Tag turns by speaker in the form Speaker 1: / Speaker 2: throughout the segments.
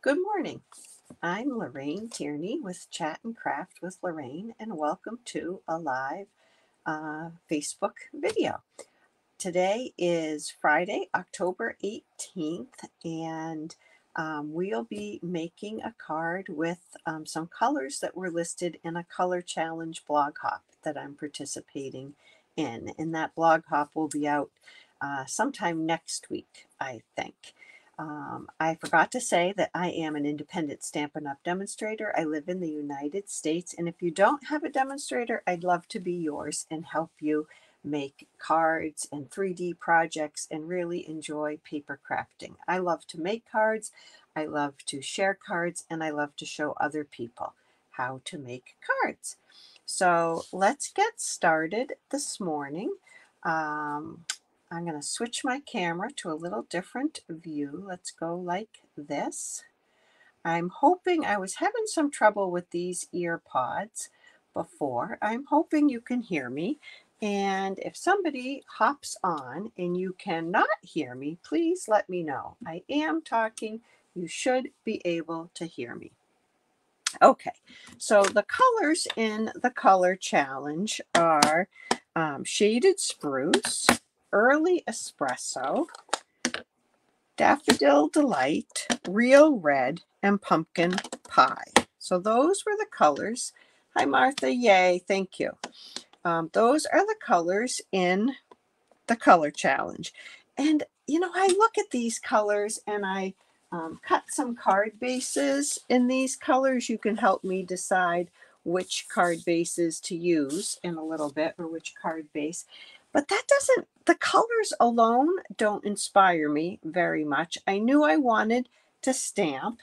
Speaker 1: Good morning. I'm Lorraine Tierney with Chat and Craft with Lorraine, and welcome to a live Facebook video. Today is Friday, October 18th, and we'll be making a card with some colors that were listed in a color challenge blog hop that I'm participating in. And that blog hop will be out sometime next week, I think. I forgot to say that I am an independent Stampin' Up! Demonstrator. I live in the United States, and if you don't have a demonstrator, I'd love to be yours and help you make cards and 3D projects and really enjoy paper crafting. I love to make cards, I love to share cards, and I love to show other people how to make cards. So let's get started this morning. I'm going to switch my camera to a little different view. Let's go like this. I'm hoping, I was having some trouble with these ear pods before. I'm hoping you can hear me. And if somebody hops on and you cannot hear me, please let me know. I am talking. You should be able to hear me. Okay, so the colors in the color challenge are Shaded Spruce, Early Espresso, Daffodil Delight, Real Red, and Pumpkin Pie. So those were the colors. Hi, Martha. Yay. Thank you. Those are the colors in the color challenge. And, I look at these colors and I cut some card bases in these colors. You can help me decide which card bases to use in a little bit, or which card base. But the colors alone don't inspire me very much. I knew I wanted to stamp,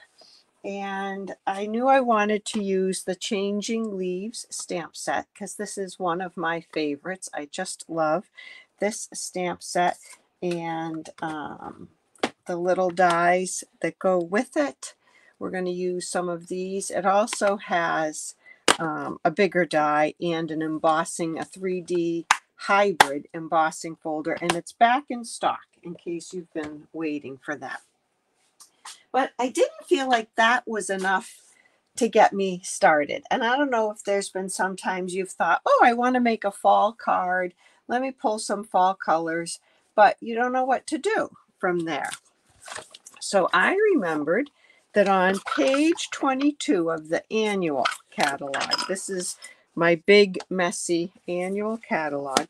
Speaker 1: and I knew I wanted to use the Changing Leaves stamp set because this is one of my favorites. I just love this stamp set, and the little dies that go with it. We're going to use some of these. It also has a bigger die and an embossing, a 3D hybrid embossing folder, and it's back in stock in case you've been waiting for that. But I didn't feel like that was enough to get me started. And I don't know if there's been sometimes you've thought, oh, I want to make a fall card. Let me pull some fall colors, but you don't know what to do from there. So I remembered that on page 22 of the annual catalog, this is my big, messy annual catalog,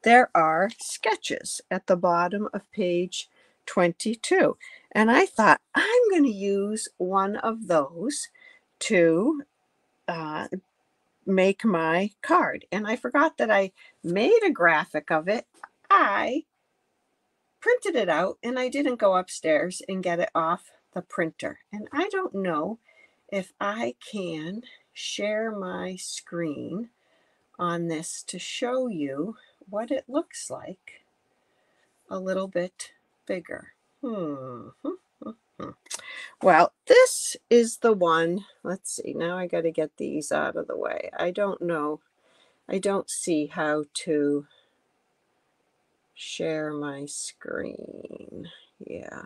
Speaker 1: there are sketches at the bottom of page 22. And I thought, I'm going to use one of those to make my card. And I forgot that I made a graphic of it. I printed it out and I didn't go upstairs and get it off the printer. And I don't know if I can share my screen on this to show you what it looks like a little bit bigger. Well, this is the one. Let's see. Now I got to get these out of the way. I don't know. I don't see how to share my screen. Yeah.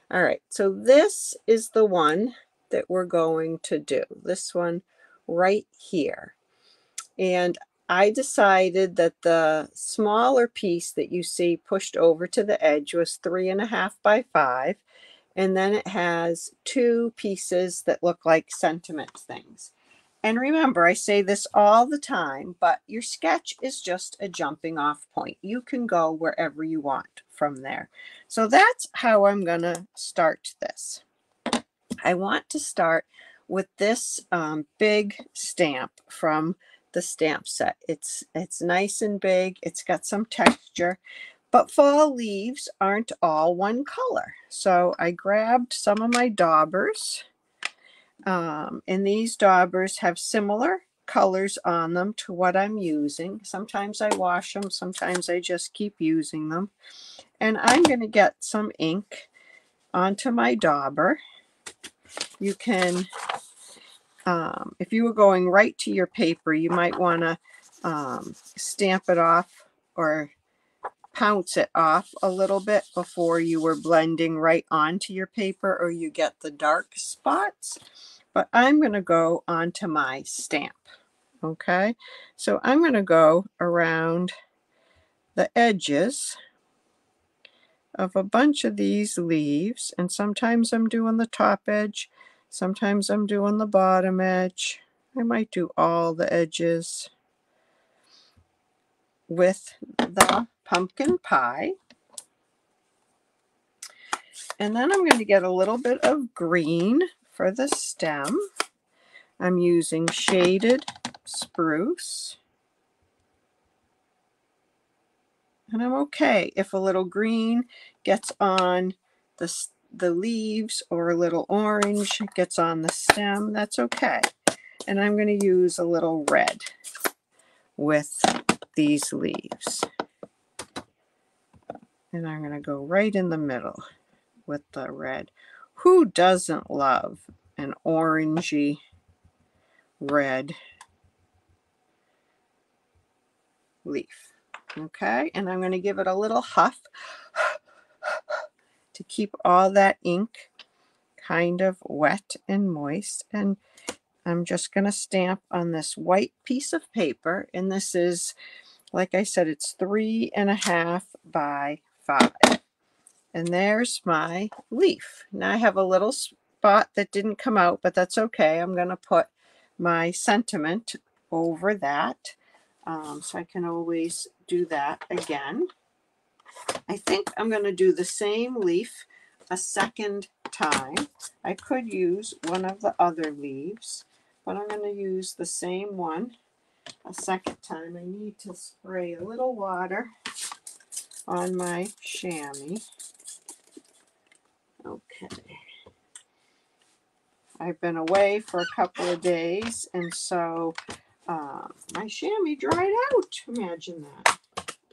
Speaker 1: All right. So this is the one that we're going to do. This one right here. And I decided that the smaller piece that you see pushed over to the edge was 3.5 by 5. And then it has 2 pieces that look like sentiment things. And remember, I say this all the time, but your sketch is just a jumping off point. You can go wherever you want from there. So that's how I'm going to start this. I want to start with this big stamp from the stamp set. It's nice and big. It's got some texture. But fall leaves aren't all one color. So I grabbed some of my daubers. And these daubers have similar colors on them to what I'm using. Sometimes I wash them. Sometimes I just keep using them. And I'm going to get some ink onto my dauber. You can, if you were going right to your paper, you might want to stamp it off or pounce it off a little bit before you were blending right onto your paper, or you get the dark spots. But I'm going to go onto my stamp. Okay, so I'm going to go around the edges of a bunch of these leaves, and sometimes I'm doing the top edge, sometimes I'm doing the bottom edge. I might do all the edges with the pumpkin pie. And then I'm going to get a little bit of green for the stem. I'm using shaded spruce. And I'm okay if a little green gets on the leaves, or a little orange gets on the stem. That's okay. And I'm going to use a little red with these leaves. And I'm going to go right in the middle with the red. Who doesn't love an orangey red leaf? Okay, and I'm going to give it a little huff to keep all that ink kind of wet and moist. And I'm just going to stamp on this white piece of paper, and this is, like I said, it's 3.5 by 5. And there's my leaf. Now I have a little spot that didn't come out, but that's okay. I'm going to put my sentiment over that, so I can always do that again. I think I'm going to do the same leaf a second time. I could use one of the other leaves, but I'm going to use the same one a second time. I need to spray a little water on my chamois. Okay. I've been away for a couple of days, and so my chamois dried out. Imagine that.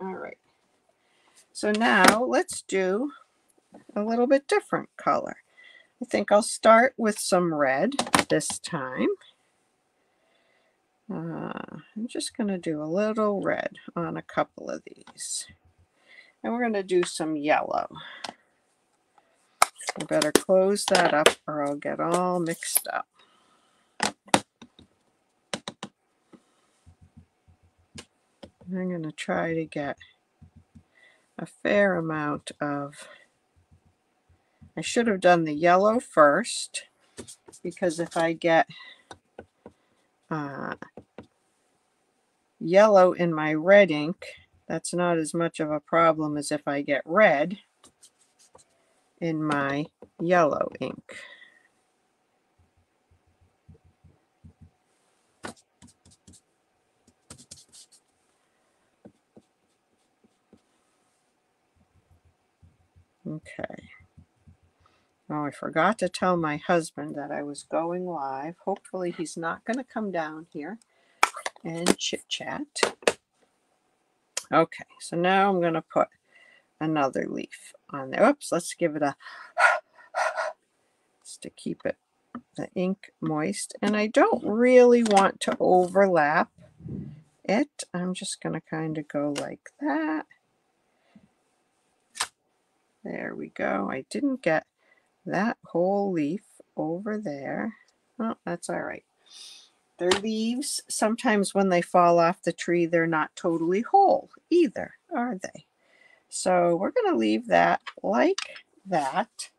Speaker 1: All right. So now let's do a little bit different color. I think I'll start with some red this time. I'm just going to do a little red on a couple of these. And we're going to do some yellow. I better close that up or I'll get all mixed up. I'm going to try to get a fair amount of, I should have done the yellow first, because if I get yellow in my red ink, that's not as much of a problem as if I get red in my yellow ink. Okay. Oh, I forgot to tell my husband that I was going live. Hopefully he's not going to come down here and chit-chat. Okay, so now I'm going to put another leaf on there. Oops, let's give it a just to keep it the ink moist. And I don't really want to overlap it. I'm just going to kind of go like that. There we go. I didn't get that whole leaf over there. Oh, that's all right. Their leaves, sometimes when they fall off the tree, they're not totally whole either, are they? So we're going to leave that like that.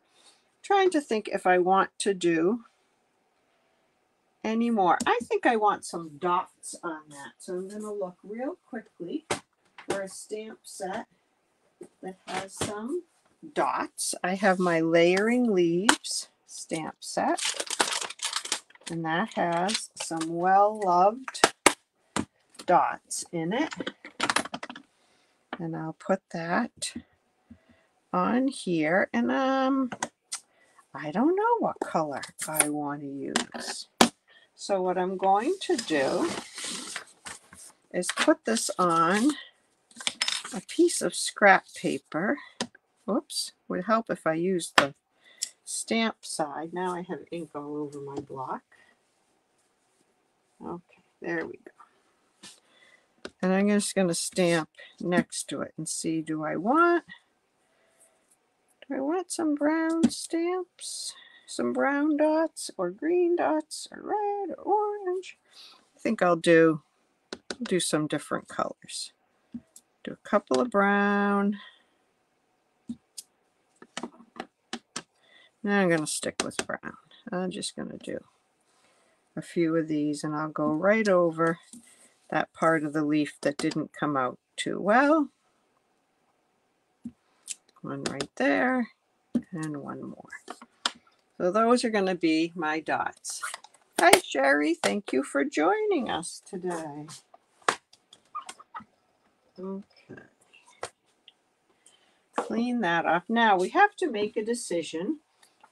Speaker 1: Trying to think if I want to do any more. I think I want some dots on that. So I'm going to look real quickly for a stamp set that has some dots. I have my Layering Leaves stamp set, and that has some well-loved dots in it. And I'll put that on here, and I don't know what color I want to use. So what I'm going to do is put this on a piece of scrap paper. Whoops, would help if I used the stamp side. Now I have ink all over my block. Okay, there we go. And I'm just going to stamp next to it and see, do I want some brown stamps? Some brown dots or green dots or red or orange? I think I'll do some different colors. Do a couple of brown. Now I'm going to stick with brown. I'm just going to do a few of these, and I'll go right over that part of the leaf that didn't come out too well. One right there, and one more. So those are going to be my dots. Hi, Sherry. Thank you for joining us today. Okay. Clean that off. Now we have to make a decision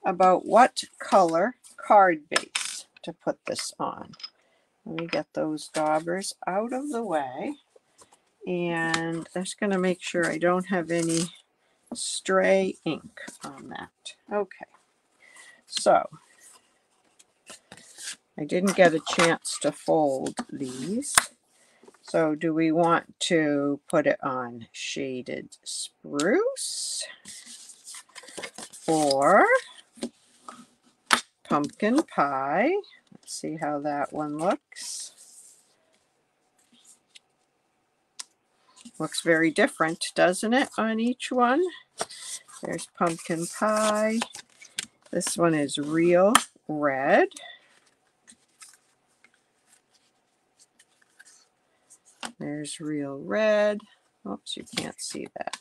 Speaker 1: about what color card base to put this on. Let me get those daubers out of the way. And I'm just going to make sure I don't have any stray ink on that. Okay. So I didn't get a chance to fold these. So do we want to put it on shaded spruce or pumpkin pie? Let's see how that one looks. Looks very different, doesn't it, on each one? There's pumpkin pie. This one is real red. There's real red. Oops, you can't see that.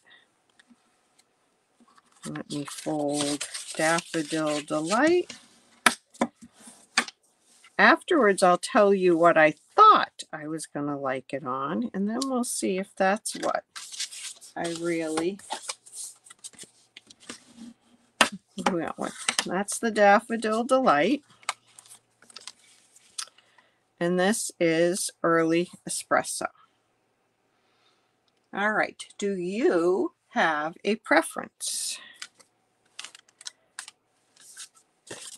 Speaker 1: Let me fold Daffodil Delight. Afterwards, I'll tell you what I thought I was going to like it on, and then we'll see if that's what I really went with. That's the Daffodil Delight. And this is Early Espresso. All right, do you have a preference?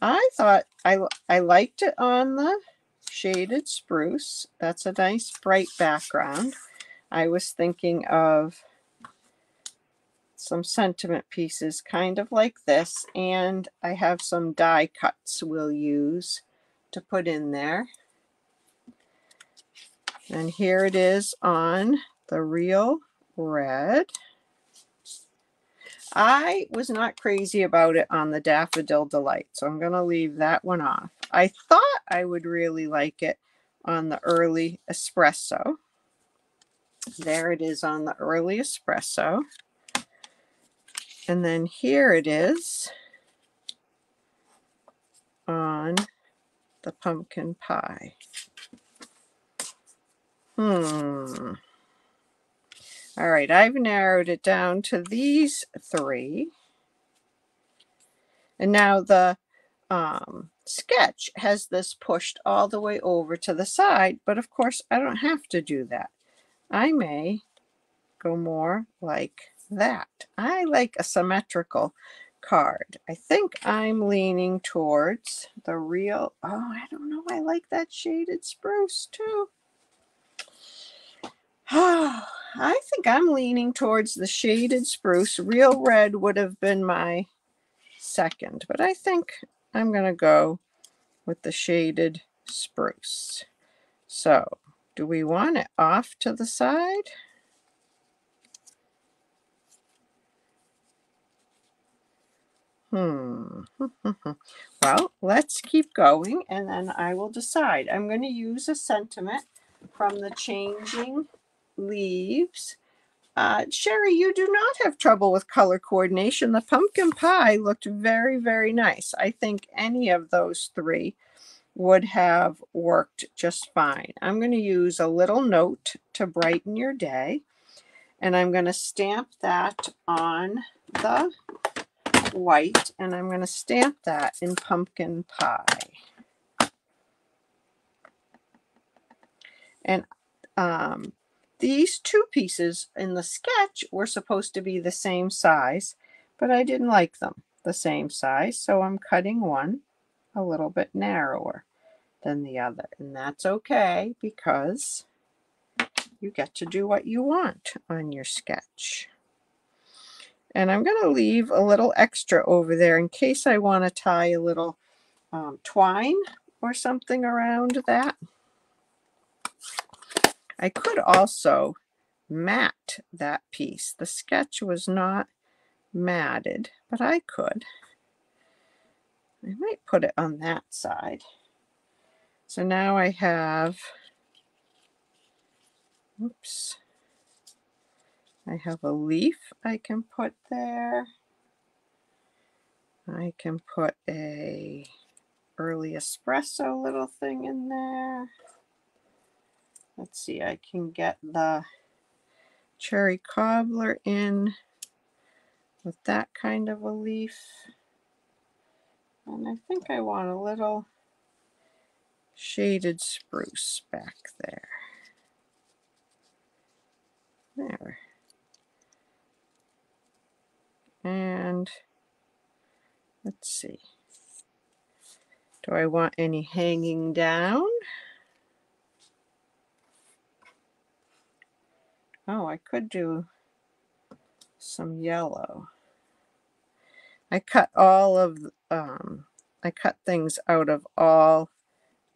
Speaker 1: I thought I liked it on the shaded spruce. That's a nice bright background. I was thinking of some sentiment pieces kind of like this, and I have some die cuts we'll use to put in there. And here it is on the real red. I was not crazy about it on the Daffodil Delight, so I'm going to leave that one off. I thought I would really like it on the Early Espresso. There it is on the Early Espresso. And then here it is on the pumpkin pie. All right, I've narrowed it down to these three. And now the sketch has this pushed all the way over to the side, but of course I don't have to do that. I may go more like that. I like a symmetrical card. I think I'm leaning towards the real, I don't know, I like that shaded spruce too. I think I'm leaning towards the shaded spruce. Real red would have been my second, but I think I'm going to go with the shaded spruce. So, do we want it off to the side? Well, let's keep going, and then I will decide. I'm going to use a sentiment from the Changing Leaves. Sherry, you do not have trouble with color coordination. The pumpkin pie looked very, very nice. I think any of those three would have worked just fine. I'm going to use a little note to brighten your day, and I'm going to stamp that on the white, and I'm going to stamp that in pumpkin pie. And these two pieces in the sketch were supposed to be the same size, but I didn't like them the same size, so I'm cutting one a little bit narrower than the other, and that's okay because you get to do what you want on your sketch. And I'm going to leave a little extra over there in case I want to tie a little twine or something around that. I could also mat that piece. The sketch was not matted, but I could. I might put it on that side. So now I have, oops, I have a leaf I can put there. I can put a early espresso little thing in there. Let's see, I can get the cherry cobbler in with that kind of a leaf. And I think I want a little shaded spruce back there. There. And let's see. Do I want any hanging down? Oh, I could do some yellow. I cut all of I cut things out of all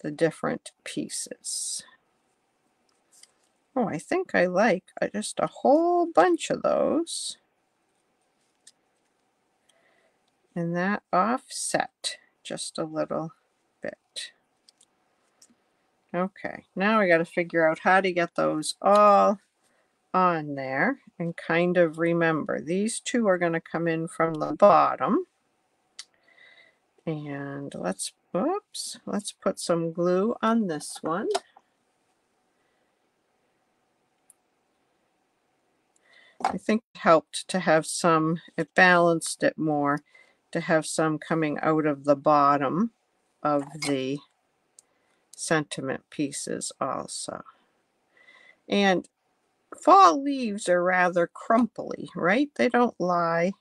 Speaker 1: the different pieces. Oh, I think I like just a whole bunch of those. And that offset just a little bit. Okay, now I got to figure out how to get those all on there and kind of remember these two are going to come in from the bottom. And let's put some glue on this one. I think it helped to have some, it balanced it more to have some coming out of the bottom of the sentiment pieces also. And fall leaves are rather crumply, right? They don't lie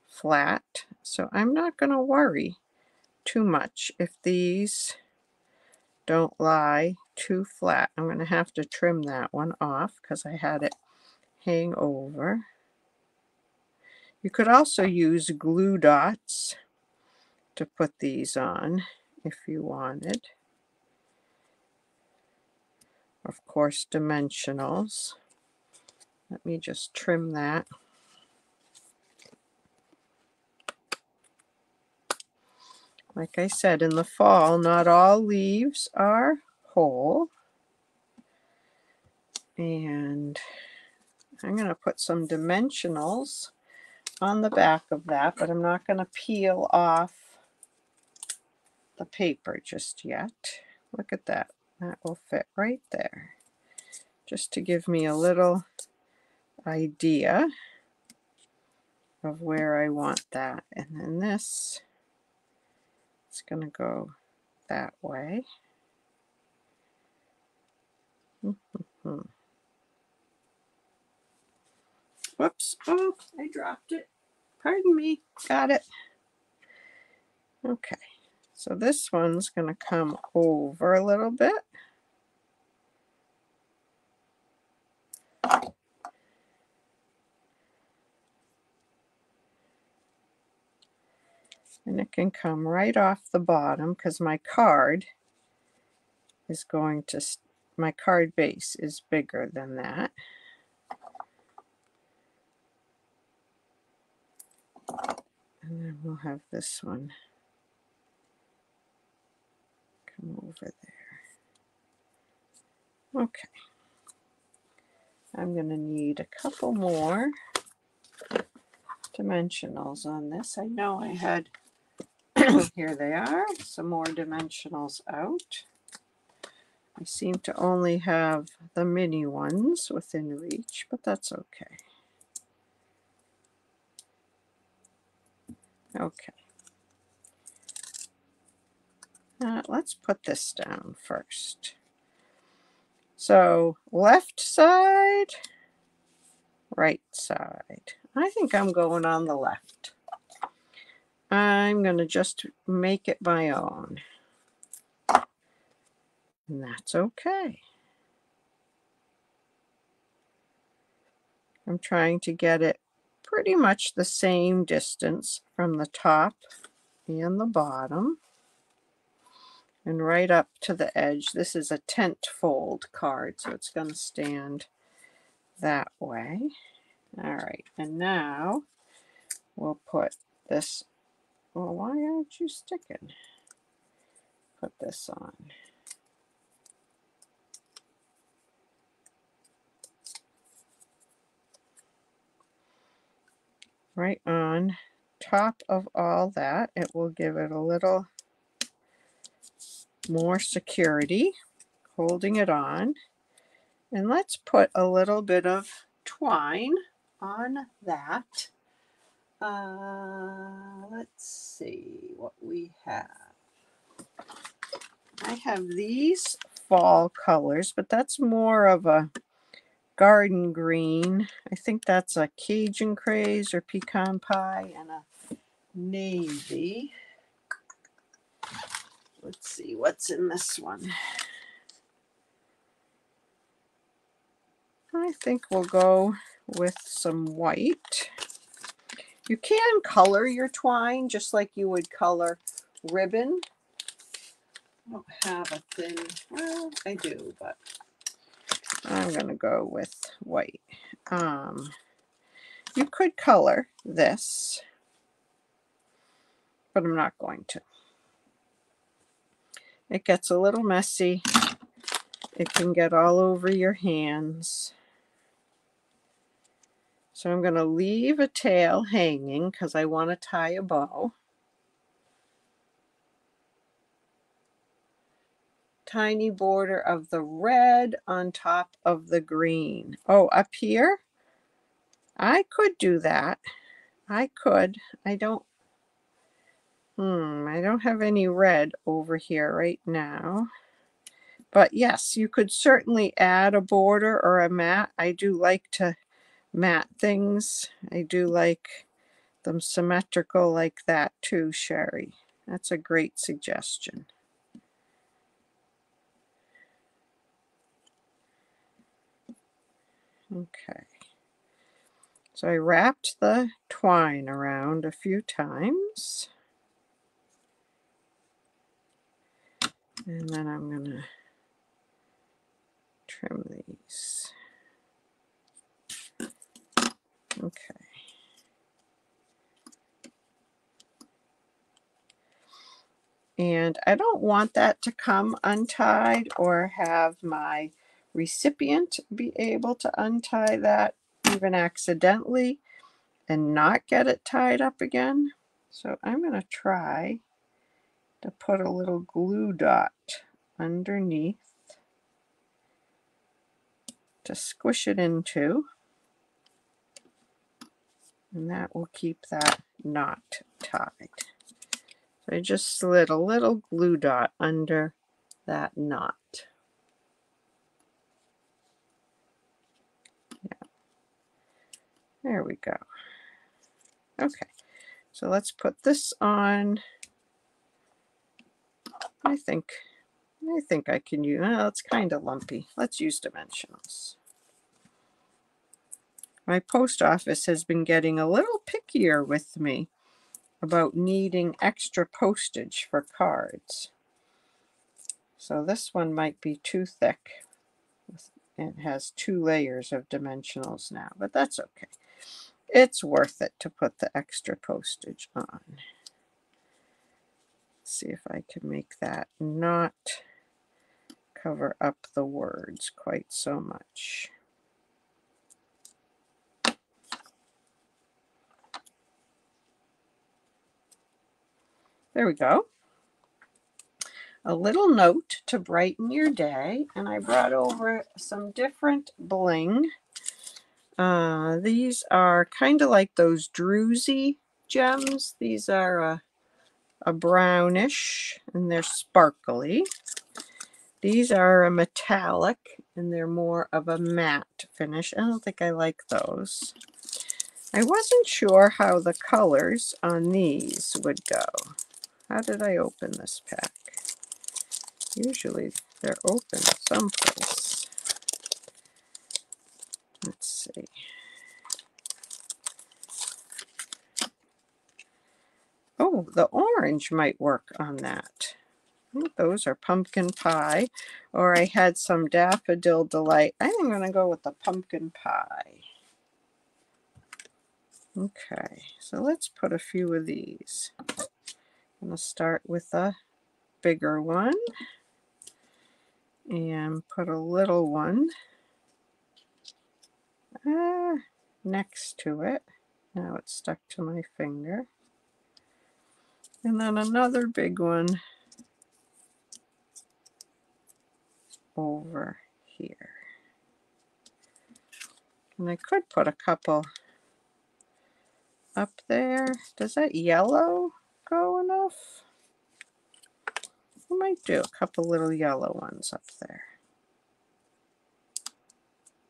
Speaker 1: flat, so I'm not going to worry too much if these don't lie too flat. I'm going to have to trim that one off because I had it hang over. You could also use glue dots to put these on if you wanted. Of course, dimensionals. Let me just trim that. Like I said, in the fall, not all leaves are whole. And I'm going to put some dimensionals on the back of that, but I'm not going to peel off the paper just yet. Look at that. That will fit right there. Just to give me a little idea of where I want that. And then this is going to go that way. Whoops. Oh, I dropped it. Pardon me. Got it. Okay. So this one's going to come over a little bit. And it can come right off the bottom because my card is going to, my card base is bigger than that. And then we'll have this one come over there. Okay. I'm going to need a couple more dimensionals on this. I know I had, here they are, some more dimensionals out. I seem to only have the mini ones within reach, but that's okay. Okay. Let's put this down first. So left side, right side. I think I'm going on the left. I'm going to just make it my own. And that's okay. I'm trying to get it pretty much the same distance from the top and the bottom and right up to the edge. This is a tent fold card, so it's going to stand that way. All right, and now we'll put this, well, why aren't you sticking? Put this on. Right on top of all that. It will give it a little more security, holding it on. And let's put a little bit of twine on that. Let's see what we have. I have these fall colors, but that's more of a garden green. I think that's a Cajun craze or pecan pie, and a navy. Let's see what's in this one. I think we'll go with some white. You can color your twine just like you would color ribbon. I don't have a thin, well, I do, but I'm going to go with white. You could color this, but I'm not going to. It gets a little messy. It can get all over your hands. So I'm going to leave a tail hanging because I want to tie a bow. Tiny border of the red on top of the green. Oh, up here? I could do that. I could. I don't have any red over here right now. But yes, you could certainly add a border or a mat. I do like to mat things. I do like them symmetrical like that too, Sherry. That's a great suggestion. Okay. So I wrapped the twine around a few times. And then I'm going to trim these. Okay. And I don't want that to come untied or have my recipient be able to untie that even accidentally and not get it tied up again. So I'm going to try to put a little glue dot underneath to squish it into, and that will keep that knot tied. So I just slid a little glue dot under that knot. Yeah. There we go. Okay, so let's put this on. I think I can use, well, it's kind of lumpy. Let's use dimensionals. My post office has been getting a little pickier with me about needing extra postage for cards. So this one might be too thick. It has 2 layers of dimensionals now, but that's okay. It's worth it to put the extra postage on. Let's see if I can make that not cover up the words quite so much. There we go. A little note to brighten your day, and I brought over some different bling. These are kind of like those druzy gems. These are a brownish, and they're sparkly. These are a metallic, and they're more of a matte finish. I don't think I like those. I wasn't sure how the colors on these would go. How did I open this pack? Usually they're open someplace. Let's see. Oh, the orange might work on that. Those are pumpkin pie, or I had some daffodil delight. I think I'm going to go with the pumpkin pie. Okay, so let's put a few of these. I'm going to start with a bigger one and put a little one next to it. Now it's stuck to my finger. And then another big one over here. And I could put a couple up there. Does that yellow go enough? I might do a couple little yellow ones up there.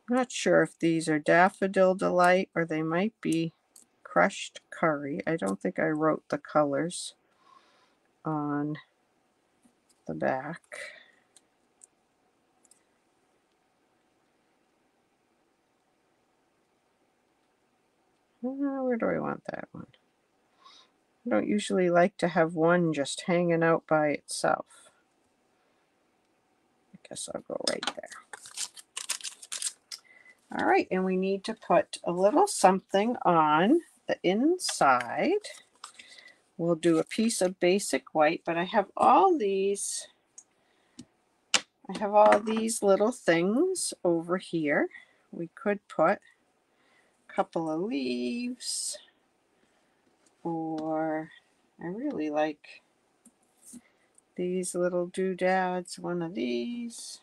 Speaker 1: I'm not sure if these are Daffodil Delight or they might be Crushed Curry. I don't think I wrote the colors on the back. Where do I want that one? I don't usually like to have one just hanging out by itself. I guess I'll go right there. All right, and we need to put a little something on the inside. We'll do a piece of basic white, but I have all these little things over here. We could put a couple of leaves, or I really like these little doodads, one of these,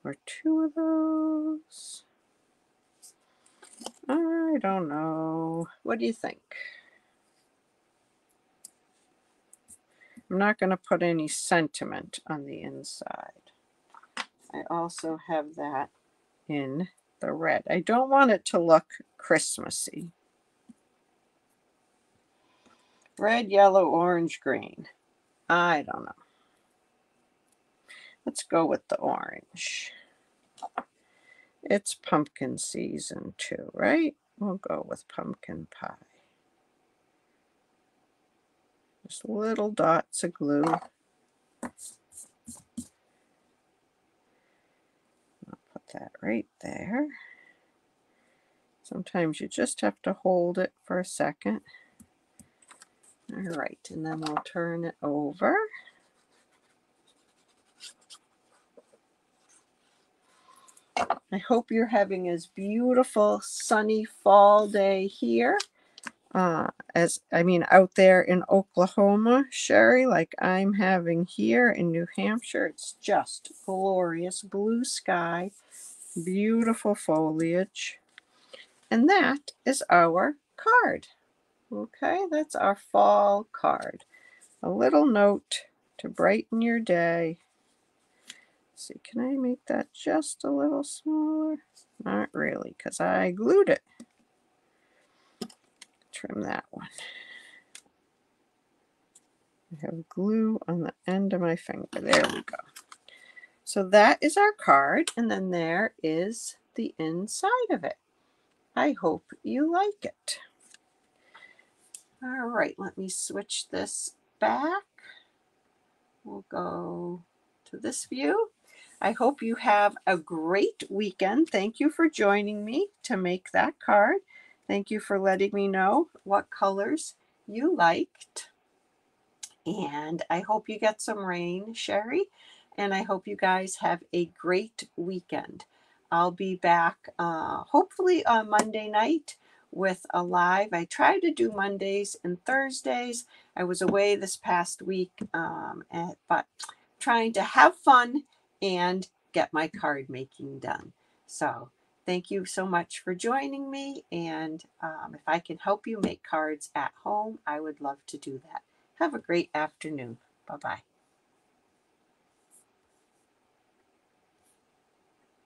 Speaker 1: or two of those. I don't know. What do you think? I'm not going to put any sentiment on the inside. I also have that in the red. I don't want it to look Christmassy. Red, yellow, orange, green. I don't know. Let's go with the orange. It's pumpkin season too, right? We'll go with pumpkin pie. Just little dots of glue. I'll put that right there. Sometimes you just have to hold it for a second. All right, and then we'll turn it over. I hope you're having a beautiful sunny fall day here. Out there in Oklahoma, Sherry, like I'm having here in New Hampshire. It's just glorious. Blue sky, beautiful foliage. And that is our card. Okay, that's our fall card. A little note to brighten your day. Let's see, can I make that just a little smaller? Not really, because I glued it. Trim that one. I have glue on the end of my finger. There we go. So that is our card, and then there is the inside of it. I hope you like it. All right, let me switch this back. We'll go to this view. I hope you have a great weekend. Thank you for joining me to make that card. Thank you for letting me know what colors you liked. And I hope you get some rain, Sherry. And I hope you guys have a great weekend. I'll be back hopefully on Monday night with a live. I try to do Mondays and Thursdays. I was away this past week, but trying to have fun and get my card making done. So thank you so much for joining me. And if I can help you make cards at home, I would love to do that. Have a great afternoon. Bye-bye.